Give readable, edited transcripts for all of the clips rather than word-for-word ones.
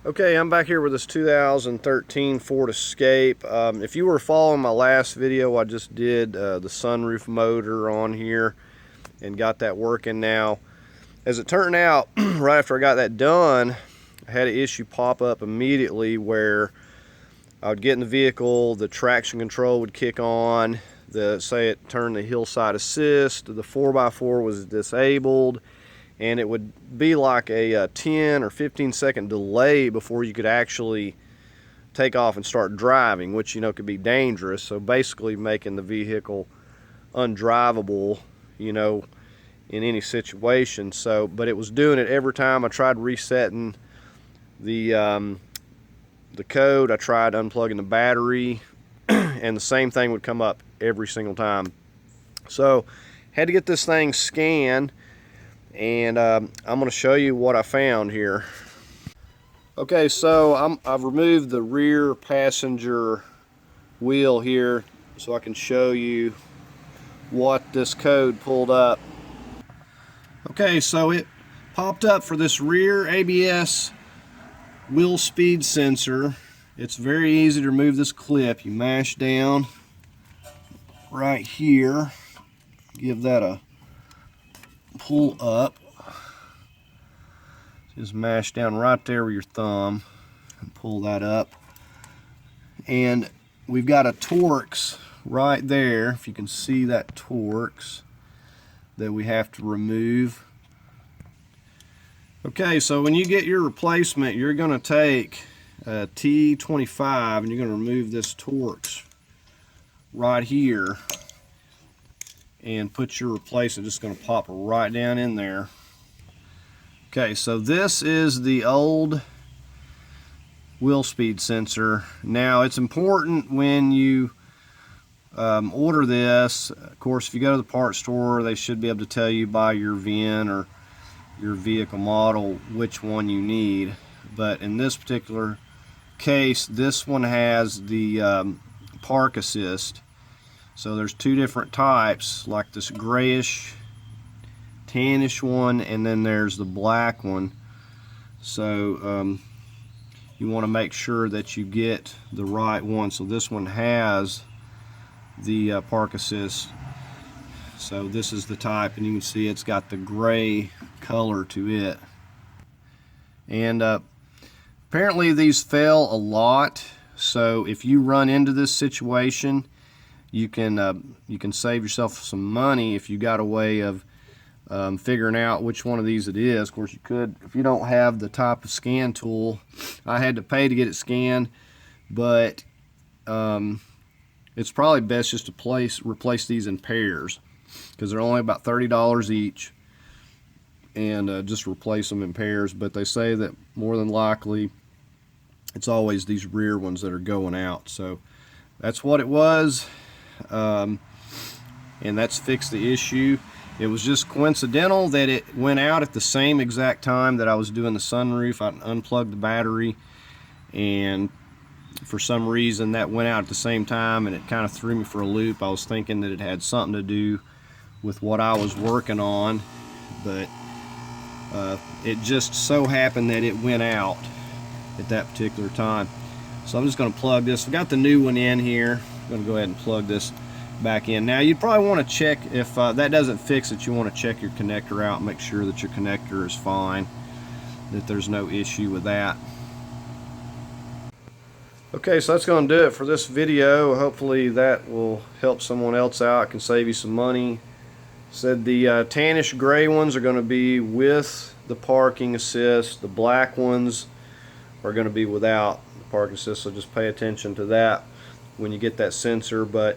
Okay, I'm back here with this 2013 Ford Escape. If you were following my last video, I just did the sunroof motor on here and got that working now. As it turned out, right after I got that done, I had an issue pop up immediately where I would get in the vehicle, the traction control would kick on, say it turned the hillside assist, the 4x4 was disabled, and it would be like a 10 or 15 second delay before you could actually take off and start driving, which could be dangerous. So basically making the vehicle undrivable, in any situation. But it was doing it every time I tried resetting the code. I tried unplugging the battery and the same thing would come up every single time. So had to get this thing scanned, and I'm going to show you what I found here. Okay, so I've removed the rear passenger wheel here so I can show you what this code pulled up. Okay, so it popped up for this rear ABS wheel speed sensor. It's very easy to remove this clip. You mash down right here, give that a pull up, just mash down right there with your thumb and pull that up, and we've got a Torx right there, if you can see that Torx, that we have to remove. Okay, so when you get your replacement, you're going to take a T25 and you're going to remove this Torx right here and put your replacement. Just going to pop right down in there. Okay, so this is the old wheel speed sensor. Now it's important when you order this, of course, if you go to the parts store, they should be able to tell you by your VIN or your vehicle model which one you need. But in this particular case, this one has the park assist. So there's two different types, like this grayish tannish one, and then there's the black one. So you want to make sure that you get the right one. So this one has the park assist. So this is the type, and you can see it's got the gray color to it. And apparently these fail a lot, so if you run into this situation, you can save yourself some money if you got a way of figuring out which one of these it is. Of course, you could, if you don't have the type of scan tool. I had to pay to get it scanned, but it's probably best just to replace these in pairs, because they're only about $30 each, and just replace them in pairs. But they say that more than likely it's always these rear ones that are going out. So that's what it was, and that's fixed the issue. It was just coincidental that it went out at the same exact time that I was doing the sunroof. I unplugged the battery, and for some reason that went out at the same time, and it kind of threw me for a loop. I was thinking that it had something to do with what I was working on, but it just so happened that it went out at that particular time. So I'm just going to plug this. I've got the new one in here. I'm going to go ahead and plug this back in. Now you'd probably want to check, if that doesn't fix it, you want to check your connector out and make sure that your connector is fine, that there's no issue with that. Okay, so that's going to do it for this video. Hopefully that will help someone else out, can save you some money. Said the tannish gray ones are going to be with the parking assist. The black ones are going to be without the parking assist, so just pay attention to that when you get that sensor. But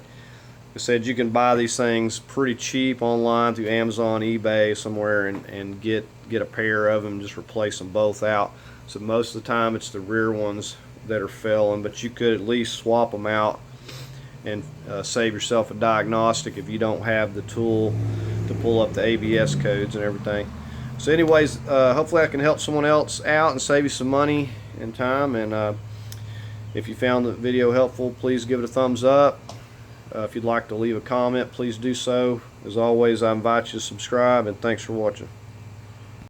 I said you can buy these things pretty cheap online through Amazon, eBay, somewhere, and get a pair of them, just replace them both out. So most of the time it's the rear ones that are failing, but you could at least swap them out and save yourself a diagnostic if you don't have the tool to pull up the ABS codes and everything. So anyways, hopefully I can help someone else out and save you some money and time. And if you found the video helpful, please give it a thumbs up. If you'd like to leave a comment, please do so. As always, I invite you to subscribe, and thanks for watching.